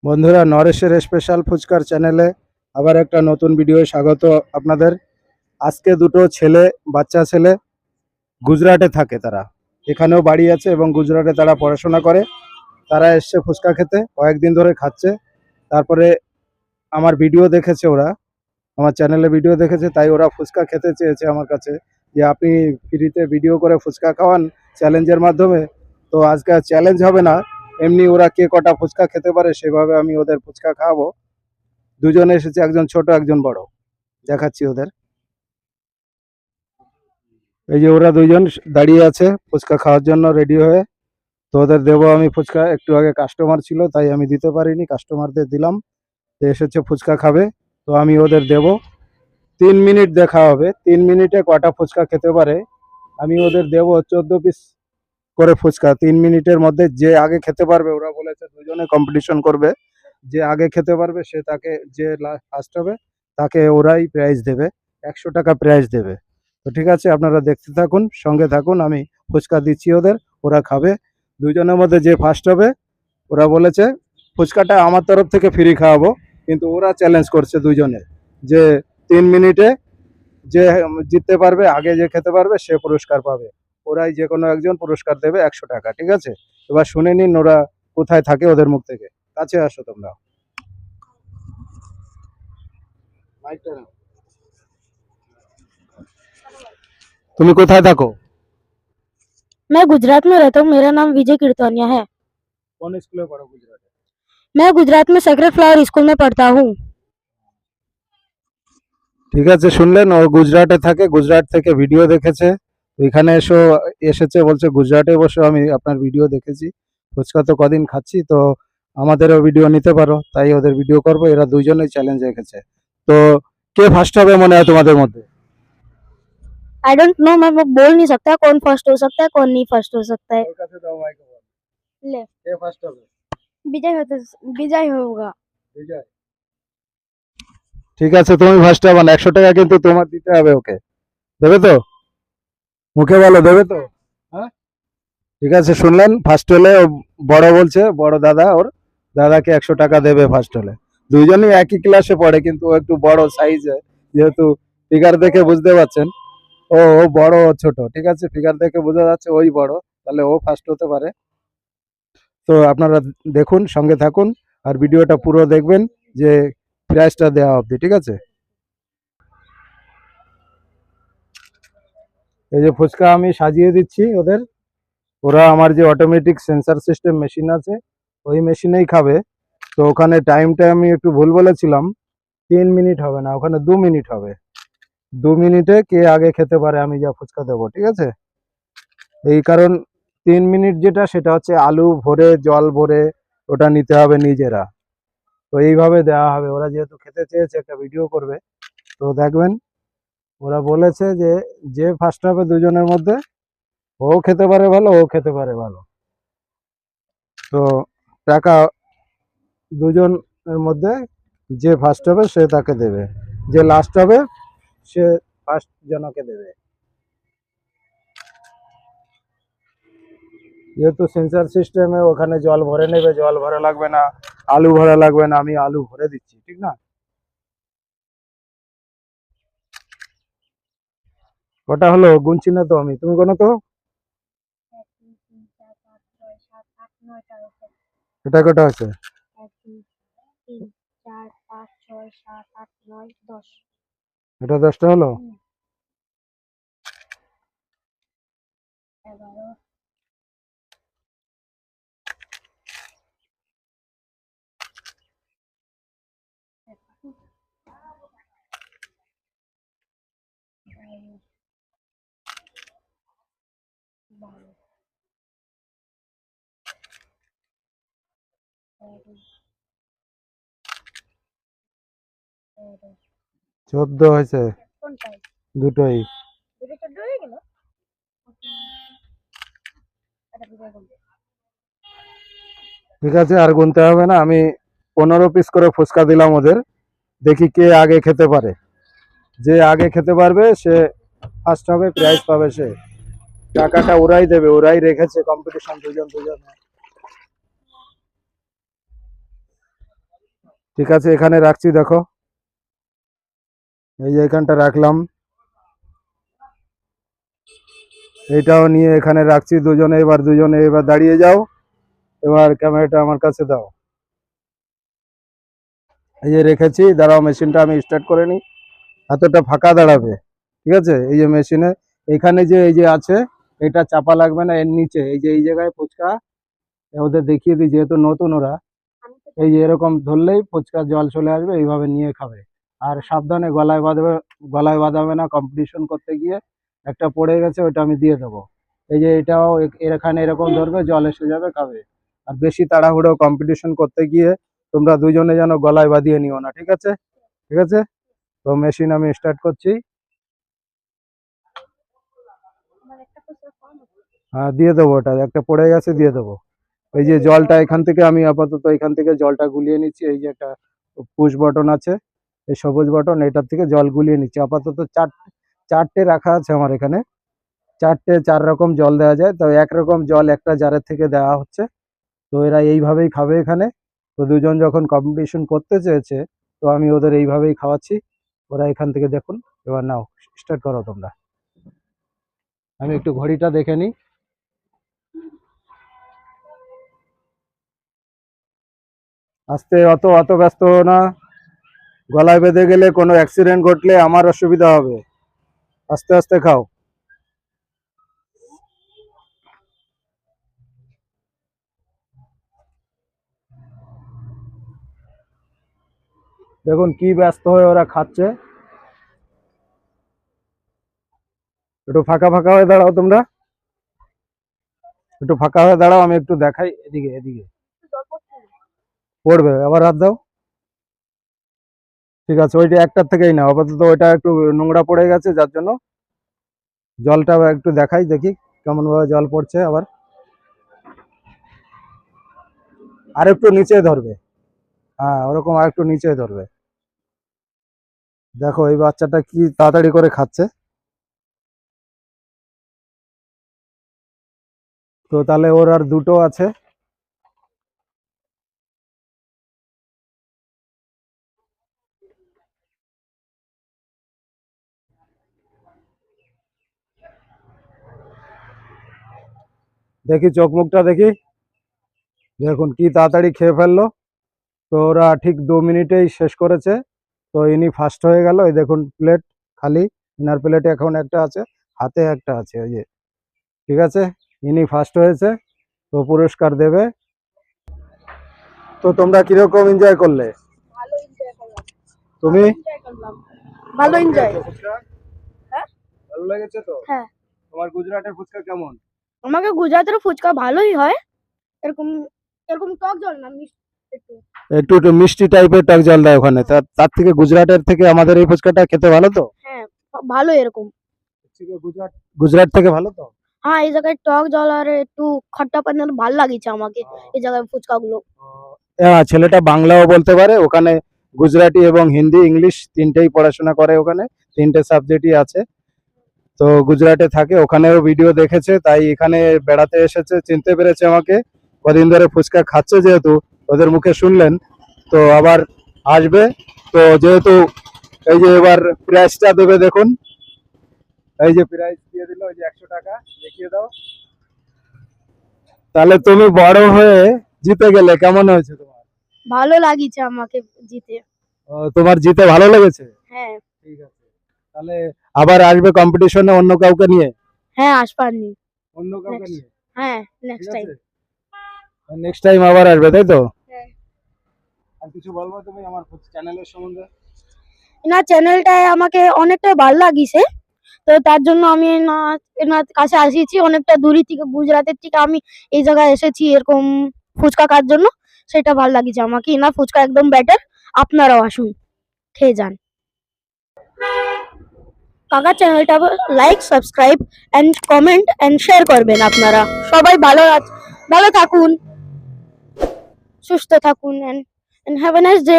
বন্ধুরা, নরেশের স্পেশাল ফুচকার চ্যানেলে আবার একটা নতুন ভিডিও স্বাগত আপনাদের। আজকে দুটো ছেলে, বাচ্চা ছেলে গুজরাটে থাকে, তারা এখানেও বাড়ি আছে এবং গুজরাটে তারা পড়াশোনা করে। তারা এসছে ফুচকা খেতে, কয়েকদিন ধরে খাচ্ছে। তারপরে আমার ভিডিও দেখেছে ওরা, আমার চ্যানেলে ভিডিও দেখেছে, তাই ওরা ফুচকা খেতে চেয়েছে আমার কাছে যে আপনি ফ্রিতে ভিডিও করে ফুচকা খাওয়ান চ্যালেঞ্জের মাধ্যমে। তো আজকে চ্যালেঞ্জ হবে না, এমনি ওরা কে কটা ফুচকা খেতে পারে সেভাবে আমি ওদের ফুচকা খাওয়াবো। দুজনে এসেছে, একজন ছোট একজন বড়, দেখাচ্ছি ওদের। এই যে ওরা দুইজন দাঁড়িয়ে আছে ফুচকা খাওয়ার জন্য রেডি হয়ে। তো ওদের দেবো আমি ফুচকা। একটু আগে কাস্টমার ছিল তাই আমি দিতে পারিনি, কাস্টমারদের দিলাম। তো এসেছে ফুচকা খাবে, তো আমি ওদের দেবো। 3 মিনিট দেখা হবে, 3 মিনিটে কটা ফুচকা খেতে পারে আমি ওদের দেবো। 14 পিস করে ফুচকা 3 মিনিটের মধ্যে। যে আগে খেতে পারবে, ওরা বলেছে দুজনে কম্পিটিশন করবে, যে আগে খেতে পারবে সে তাকে, যে ফার্স্ট হবে তাকে ওরাই প্রাইজ দেবে, 100 টাকা প্রাইজ দেবে। তো ঠিক আছে, আপনারা দেখতে থাকুন, সঙ্গে থাকুন, আমি ফুচকা দিচ্ছি ওদের, ওরা খাবে। দুজনের মধ্যে যে ফার্স্ট হবে, ওরা বলেছে ফুচকাটা আমার তরফ থেকে ফ্রি খাওয়াবো, কিন্তু ওরা চ্যালেঞ্জ করছে দুজনে যে 3 মিনিটে যে জিততে পারবে, আগে যে খেতে পারবে সে পুরস্কার পাবে। ওরাই যে কোনো একজন পুরস্কার দেবে 100 টাকা। ঠিক আছে, এবার শুনে নিন ওরা কোথায় থাকে, ওদের মুখ থেকে। কাছে আসো তোমরা, মাইকটা নাও। তুমি কোথায় থাকো? मैं गुजरात में रहता हूँ। मेरा नाम विजय कीर्तनिया है। কোন স্কুলে পড়ো গুজরাটে? मैं गुजरात में सेक्रेड फ्लावर स्कूल में पढ़ता हूँ। ঠিক আছে, শুনলেন, ও গুজরাটে থাকে, গুজরাট থেকে ভিডিও দেখেছে। এখানে এসেছে, বলছে গুজরাটে বসে আমি আপনার ভিডিও দেখেছি, ফুচকা তো কদিন খাচ্ছি, তো আমাদেরও ভিডিও নিতে পারো, তাই ওদের ভিডিও করবো। এরা দুইজনেই চ্যালেঞ্জ রেখেছে। তো কে ফার্স্ট হবে মনে হয় তোমাদের মধ্যে? आई डोंट नो, मैं वो बोल नहीं सकता कौन फर्स्ट हो सकता है कौन नहीं फर्स्ट हो सकता है। ওর কাছে দাও মাইক্রোফোন। ले, কে ফার্স্ট হবে? विजय होगा। বিজয়। ঠিক আছে, তুমি ফার্স্ট হবে না, 100 টাকা কিন্তু তোমার দিতে হবে ওকে। দেবে তো? মুখে বলো, দেবে তো? হ্যাঁ, ঠিক আছে, শুনলেন, ফার্স্ট হলে বড় বলছে, বড় দাদা, ওর দাদাকে 100 টাকা দেবে ফার্স্ট হলে। দুইজনই একই ক্লাসে পড়ে, কিন্তু ও একটু বড় সাইজে, যেহেতু ফিগার দেখে বুঝতে পারছেন। ও ও বড়, ও ছোট, ঠিক আছে, ফিগার দেখে বোঝা যাচ্ছে ওই বড়, তাহলে ও ফার্স্ট হতে পারে। তো আপনারা দেখুন, সঙ্গে থাকুন, আর ভিডিওটা পুরো দেখবেন, যে প্রাইসটা দেওয়া অবধি। ঠিক আছে, এই যে ফুচকা আমি সাজিয়ে দিচ্ছি ওদের। ওরা আমার যে অটোমেটিক সেন্সার সিস্টেম মেশিন আছে, ওই মেশিনেই খাবে। তো ওখানে টাইমটা আমি একটু ভুল বলেছিলাম, 3 মিনিট হবে না, ওখানে 2 মিনিট হবে। 2 মিনিটে কে আগে খেতে পারে আমি যা ফুচকা দেবো। ঠিক আছে, এই কারণ 3 মিনিট যেটা, সেটা হচ্ছে আলু ভরে জল ভরে ওটা নিতে হবে নিজেরা। তো এইভাবে দেওয়া হবে, ওরা যেহেতু খেতে চেয়েছে, একটা ভিডিও করবে, তো দেখবেন। ওরা বলেছে যে যে ফার্স্ট হবে দুজনের মধ্যে, ও খেতে পারে ভালো, ও খেতে পারে ভালো, তো টাকা দুজনের মধ্যে যে ফার্স্ট হবে সে তাকে দেবে, যে লাস্ট হবে সে ফার্স্ট জনকে দেবে। যেহেতু সেন্সার সিস্টেমে ওখানে জল ভরে নেবে, জল ভরা লাগবে না, আলু ভরা লাগবে না, আমি আলু ভরে দিচ্ছি, ঠিক না? কটা হলো গুনছি না তো আমি, তুমি গোনো তো। এটা কটা আছে? 1 2 3 4 5 6 7 8 9 10। এটা 10টা হলো। 11 14 হয়েছে, দুটোই। ঠিক আছে, আর গুনতে হবে না, আমি 15 পিস করে ফুচকা দিলাম ওদের। দেখি কে আগে খেতে পারে, যে আগে খেতে পারবে সে ফার্স্ট হবে, প্রাইজ পাবে সে। টাকাটা ওরাই দেবে, ওরাই রেখেছে কম্পিটিশন, দুজন দুজন। ঠিক আছে, এখানে রাখছি, দেখো এই যে এখানটা রাখলাম, এটাও নিয়ে এখানে রাখছি। দুজনে এবার দাঁড়িয়ে যাও, এবার ক্যামেরাটা আমার কাছে দাও। এই যে রেখেছি, দাঁড়াও মেশিনটা আমি স্টার্ট করে নিই। হাতটা ফাঁকা দাঁড়াবে, ঠিক আছে। এই যে মেশিনে এখানে যে এই যে আছে, এটা চাপা লাগবে না, এর নিচে এই যে এই জায়গায় ফুচকা ওদের দেখিয়ে দিই, যেহেতু নতুন ওরা। এই যে এরকম ধরলেই ফুচকার জল চলে আসবে, এইভাবে নিয়ে খাবে। আর সাবধানে গলায় বাঁধাবে না, কম্পিটিশন করতে গিয়ে একটা পড়ে গেছে, ওটা আমি দিয়ে দেবো। এই যে এটাও এখানে এরকম ধরবে, জল এসে যাবে, খাবে। আর বেশি তাড়াহুড়ো কম্পিটিশন করতে গিয়ে তোমরা দুজনে যেন গলায় বাঁধিয়ে নিও না, ঠিক আছে। ঠিক আছে, তো মেশিন আমি স্টার্ট করছি। হ্যাঁ, দিয়ে দেবো, ওটা একটা পড়ে গেছে, দিয়ে দেবো। এই যে জলটা এখান থেকে আমি আপাতত এখান থেকে জলটা গুলিয়ে নিচ্ছি। এই যে একটা পুশ বাটন আছে, এই সবুজ বাটন, এটার থেকে জল গুলিয়ে নিচ্ছি। আপাতত চারটে রাখা আছে আমার এখানে, চার রকম জল দেওয়া যায়, তো একরকম জল একটা জারের থেকে দেওয়া হচ্ছে। তো এরা এইভাবেই খাবে এখানে। তো দুজন যখন কম্পিটিশন করতে চেয়েছে, তো আমি ওদের এইভাবেই খাওয়াচ্ছি। ওরা এখান থেকে দেখুন। এবার নাও, স্টার্ট করো তোমরা। আমি একটু ঘড়িটা দেখে নিই। আস্তে, অত অত ব্যস্ত হও না, গলায় বেঁধে গেলে কোনো অ্যাক্সিডেন্ট ঘটলে আমার অসুবিধা হবে। আস্তে আস্তে খাও। দেখুন কি ব্যস্ত হয়ে ওরা খাচ্ছে। একটু ফাঁকা ফাঁকা হয়ে দাঁড়াও তোমরা, একটু ফাঁকা হয়ে দাঁড়াও, আমি একটু দেখাই। এদিকে এদিকে পড়বে, আবার হাত দাও। ঠিক আছে, ওইটা একটার থেকেই না, আপাতত ওইটা একটু নোংরা পড়ে গেছে, যার জন্য জলটা একটু দেখাই, দেখি কেমন ভাবে জল পড়ছে। আবার আর একটু নিচে ধরবে, হ্যাঁ ওরকম আর একটু নিচে ধরবে। দেখো এই বাচ্চাটা কি তাড়াতাড়ি করে খাচ্ছে। তো তাহলে ওর আর দুটো আছে। দেখি চোখ মুখটা দেখি, দেখুন কি তাড়াতাড়ি খেয়ে ফেললো। তো ওরা ঠিক 2 মিনিটেই শেষ করেছে। তো ইনি ফার্স্ট হয়ে গেল। এই দেখুন প্লেট খালি, ইনার প্লেটে এখন একটা আছে, হাতে একটা আছে, ওই যে। ঠিক আছে, ইনি ফার্স্ট হয়েছে, তো পুরস্কার দেবে। তো তোমরা কিরকম এনজয় করলে? ভালো এনজয় করলাম। তুমি? এনজয় করলাম। ভালো এনজয়। ফুচকা হ্যাঁ, ভালো লেগেছে তো? হ্যাঁ। তোমার গুজরাটের ফুচকা কেমন? আমাকে গুজরাটের ফুচকা ভালোই হয়। এরকম এরকম টক জল না, মিষ্টি একটু। একটু একটু মিষ্টি টাইপের টক জল দেয় ওখানে, তার থেকে গুজরাটের থেকে আমাদের এই ফুচকাটা খেতে ভালো তো? হ্যাঁ, ভালো এরকম। গুজরাট থেকে ভালো তো? হ্যাঁ, এই জায়গায় টক জল আর একটু খট্টা পানি ভালো লাগিছে আমাকে, এই জায়গায় ফুচকাগুলো। হ্যাঁ, ছেলেটা বাংলাও বলতে পারে। ওখানে গুজরাটি এবং হিন্দি ইংলিশ তিনটেই পড়াশোনা করে, ওখানে তিনটে সাবজেক্টই আছে। তো গুজরাটে থাকে, ওখানেও ভিডিও দেখেছে, তাই এখানে বেড়াতে এসেছে, চিনতে পেরেছে আমাকে। কদিন ধরে ফুচকা খাচ্ছে যেহেতু, ওদের মুখে শুনলেন, তো আবার আসবে। তো যেহেতু এই যে এবার প্রাইসটা দেবে, দেখুন এই যে প্রাইস দিয়ে দিল, এই যে 100 টাকা দেখিয়ে দাও। তাহলে তুমি বড় হয়ে জিতে গেলে, কেমন হয়েছে তোমার? ভালো লাগিছে আমাকে জিতে। তোমার জিতে ভালো লেগেছে? হ্যাঁ। ঠিক আছে, তাহলে আবার আসবে কম্পিটিশনে অন্য কাউকে নিয়ে? হ্যাঁ, আসপানি। অন্য কাউকে নিয়ে? হ্যাঁ, ঠিক নেক্সট আছে, টাইম। নেক্সট টাইম আবার আসবে, তাই তো? হ্যাঁ। আর কিছু বলবো তুমি আমার চ্যানেলের সম্বন্ধে? না, চ্যানেলটায় আমাকে অনেকটাই ভালো লাগিছে। তো তার জন্য আমি এনার কাছে আসিছি অনেকটা দূরে থেকে, গুজরাটের থেকে আমি এই জায়গায় এসেছি এরকম ফুচকা খাওয়ার জন্য। সেটা ভালো লাগিছে আমাকে। এনার ফুচকা একদম বেটার। আপনারাও আসুন, খেয়ে যান। কাকার চ্যানেলটা like, subscribe and comment and share করবেন আপনারা। সবাই ভালো থাকুন, সুস্থ থাকুন and have a nice day.